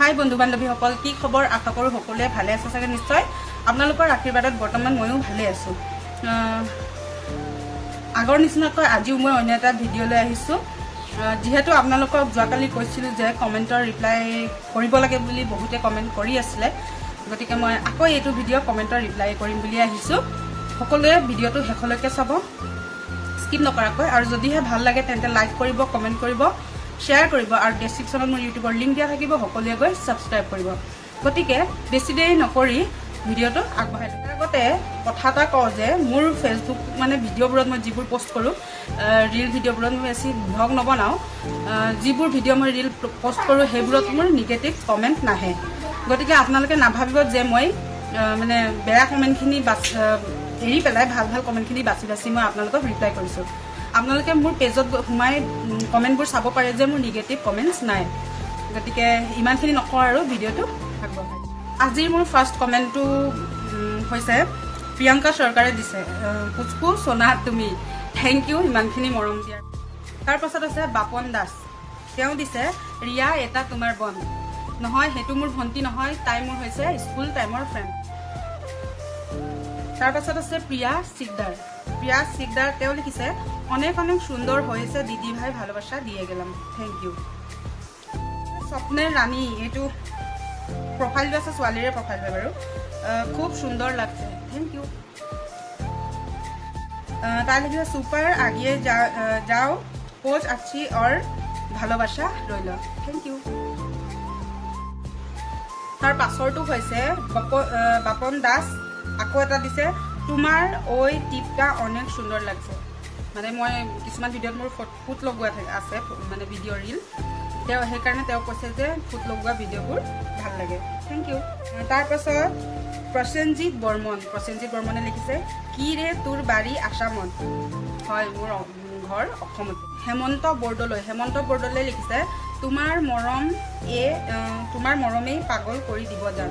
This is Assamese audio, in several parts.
হাই বন্ধু বান্ধৱীসকল কি খবৰ আশা কৰো সকলোৱে ভালে আছে চাগে নিশ্চয় আপোনালোকৰ আশীৰ্বাদত বৰ্তমান ময়ো ভালে আছো আগৰ নিচিনাকৈ আজিও মই অন্য এটা ভিডিও লৈ আহিছো যেহেতু আপোনালোকক যোৱাকালি কৈছিলো যে কমেন্টৰ ৰিপ্লাই কৰিব লাগে বুলি বহুতে কমেন্ট কৰি আছিল গতিকে মই আকৌ এইটো ভিডিও কমেন্টৰ ৰিপ্লাই কৰিম বুলি আহিছো সকলোৱে ভিডিওটো শেষলৈকে চাব স্কিপ নকৰাকৈ আৰু যদিহে ভাল লাগে তেন্তে লাইক কৰিব কমেন্ট কৰিব शेयर करिब और डेस्क्रिप्शन मोर यूट्यूबर लिंक दिया থাকিব সকলোৱে গৈ সাবস্ক্राइब কৰিব গতিকে বেছি দেৰি নকৰি ভিডিওটো আগবঢ়াই তাৰ আগতে কথা এটা কওঁ যে মোৰ ফেসবুক মানে ভিডিওবোৰত মই যিবোৰ পোষ্ট কৰো ৰিল ভিডিওবোৰত মই বেছি ব্লগ নবনাও যিবোৰ ভিডিও মই ৰিল পোষ্ট কৰো হেবোৰত মোৰ নেগেটিভ কমেন্ট নাহে গতিকে আপোনালোকে নাভাবিব যে মই মানে বেয়া কমেন্টখিনি এৰি পেলাই ভাল ভাল কমেন্টখিনি বাছি বাছি মই আপোনালোকক ৰিপ্লাই কৰিছো আপোনালোকে মোৰ পেজত ঘুমাই কমেন্টবোৰ চাব পাৰে যে মোৰ নেগেটিভ কমেন্টছ নাই গতিকে ইমানখিনি নকওঁ আৰু ভিডিওটো আগবঢ়াই আজিৰ মোৰ ফাৰ্স্ট কমেন্টটো হৈছে প্ৰিয়ংকা সৰকাৰে দিছে পুচকু সোনা তুমি থ্যাংক ইউ ইমানখিনি মৰম দিয়াৰ তাৰ পাছত আছে বাপন দাস তেওঁ দিছে ৰিয়া এটা তোমাৰ বন নহয় হেতু মোৰ ভন্টি নহয় তাই মোৰ হৈছে স্কুল টাইমৰ ফ্ৰেন্ড তাৰ পাছত আছে প্ৰিয়া সিকদাৰ তেওঁ লিখিছে অনেক অনেক সুন্দর হয়েছে দিদি ভাই ভালোবাসা দিয়ে গেলাম থ্যাংক ইউ স্বপ্নের রানী এটু প্রোফাইল আছে সোয়ালিরে প্রোফাইল বাৰু খুব সুন্দর লাগছে থ্যাংক ইউ তাই লিখিছে সুপার আগিয়ে যাও পোজ अच्छी और ভালোবাসা রইল থ্যাংক ইউ তার পাছৰটো হৈছে বাপন দাস আকৌ এটা দিছে তোমাৰ ওই টিপটা অনেক সুন্দৰ লাগছে মানে মই কিছুমান ভিডিওত মোৰ ফুট লগোৱা আছে মানে ভিডিও ৰিল তেও হে কাৰণে তেও কৈছে যে ফুট লগোৱা ভিডিওবোৰ ভাল লাগে থ্যাংক ইউ তাৰ পাছত প্ৰসেনজিৎ বৰ্মনে লিখিছে কি ৰে তোৰ বাড়ি আসামত হয় মোৰ ঘৰ অসমত হেমন্ত বৰদলৈ লিখিছে তোমাৰ মৰমেই পাগল কৰি দিব জান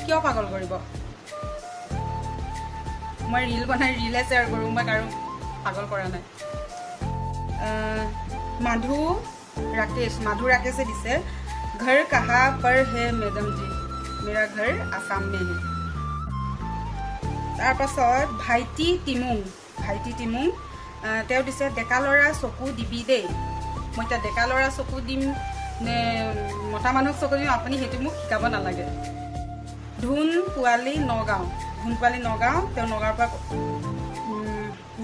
কিয় পাগল কৰিব মই ৰিল বনাই ৰিলে শেয়াर কৰো মই আৰু पागल करा ना मधु राकेश दिसे घर कहाँ पर है मैडम जी मेरा घर आसाम में है तार पाছত भाईटी टिमुंग तेও दिसे डेका लरा चकु दिबी दे মই তা डेका लरा चकु दिम ने मोटा मानुक चकु दिम আপুনি হেতু মোক শিকাব নালাগে ধুন পোৱালি নগাঁও তেও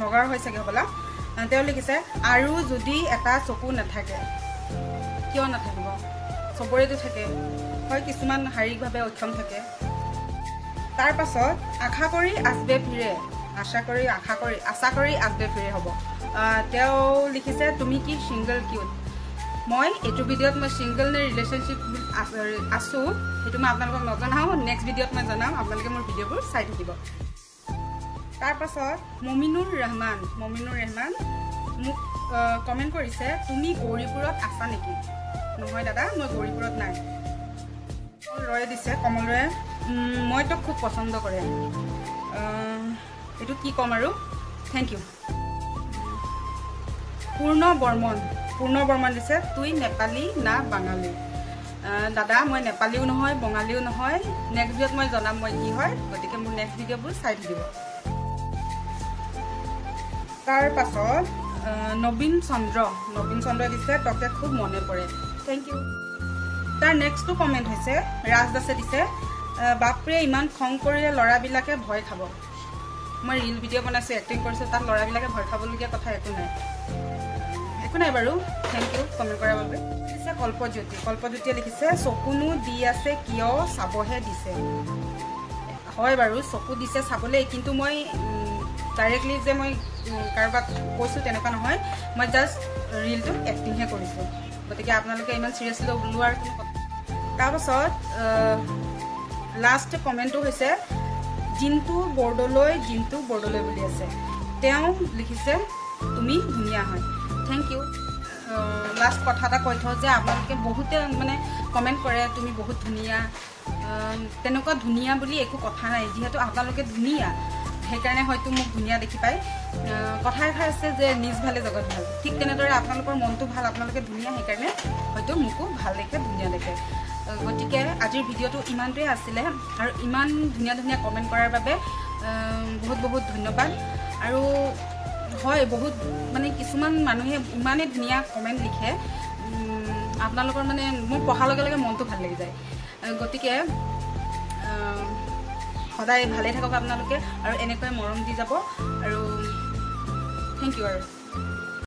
নগাঁৱৰ হৈছে গবলা তেও লিখিছে আৰু যদি এটা চকু নাথাকে কিয় নাথাকিব সবৰেটো থাকে হয় কিছুমান শাৰীৰিকভাৱে অক্ষম থাকে তাৰ পাছত আশা কৰি আসবে ফিৰে হ'ব তেও লিখিছে তুমি কি সিঙ্গল কিউট মই এটো ভিডিওত মই সিঙ্গল নে ৰিলেশনশিপ আছো হেতু মই আপোনালোকক নজনাও নেক্সট ভিডিওত মই জনাম আপোনালোকে মোৰ ভিডিওবোৰ চাই থাকিব তাৰ পাছত মমিনুৰ ৰহমান মোক কমেন্ট কৰিছে তুমি গৌৰীপুৰত আছা নেকি নহয় দাদা মই গৌৰীপুৰত নাই ৰয় দিছে কমলৰে মই তো খুব পছন্দ কৰে এটো কি কম আৰু থ্যাংক ইউ পূৰ্ণ বৰ্মন দিছে তুই নেপালী না বাঙালী দাদা মই নেপালীও নহয় বঙালীও নহয় নেক্সট ভিডিওত মই জনাম মই কি হয় গতিকে মোৰ নেক্সট ভিডিওবোৰ চাই থাকিব তাৰ পাছত নবীন চন্দ্ৰ দিছে তোকে খুব মনে পৰে থ্যাংক ইউ তাৰ নেক্সটটো কমেন্ট হৈছে ৰাজ দাসে দিছে বাপৰে ইমান খং কৰিলে লৰাবিলাকে ভয় খাব মই ৰিল ভিডিও বনাইছো এক্টিং কৰিছো তাত লৰাবিলাকে ভয় খাবলগীয়া কথা একো নাই বাৰু থ্যাংক ইউ কমেন্ট কৰাৰ বাবে দিছে কল্পজ্যোতিয়ে লিখিছে চকুনো দি আছে কিয় চাবহে দিছে হয় বাৰু চকু দিছে চাবলৈ কিন্তু মই ডাইৰেক্টলি যে মই কাৰোবাক কৈছো তেনেকুৱা নহয় মই জাস্ট ৰিলটো এক্টিং হে কৰিছো গতিকে আপোনালোকে ইমান সিৰিয়াসলি লোৱাৰ কোনো কথা তাৰ পাছত লাষ্ট কমেন্টটো হৈছে জিন্তু বৰদলৈ বুলি আছে তেওঁ লিখিছে তুমি ধুনীয়া হয় থ্যাংক ইউ লাষ্ট কথা এটা কৈ থওঁ যে আপোনালোকে বহুতে মানে কমেন্ট কৰে তুমি বহুত ধুনীয়া তেনেকুৱা ধুনীয়া বুলি একো কথা নাই যেহেতু আপোনালোকে ধুনীয়া সেইকাৰণে হয়তো মোক ধুনীয়া দেখি পায় কথা এষাৰ আছে যে নিজ ভালে জগত ভাল ঠিক তেনেদৰে আপোনালোকৰ মনটো ভাল আপোনালোকে ধুনীয়া সেইকাৰণে হয়তো মোকো ভাল দেখে ধুনীয়া দেখে গতিকে আজিৰ ভিডিঅ'টো ইমানটোৱে আছিলে আৰু ইমান ধুনীয়া ধুনীয়া কমেণ্ট কৰাৰ বাবে বহুত বহুত ধন্যবাদ আৰু হয় বহুত মানে কিছুমান মানুহে ইমানেই ধুনীয়া কমেণ্ট লিখে আপোনালোকৰ মানে মোৰ পঢ়াৰ লগে লগে মনটো ভাল লাগি যায় গতিকে সদায় ভালে থাকক আপোনালোকে আৰু এনেকৈ মৰম দি যাব আৰু থেংক ইউ আৰু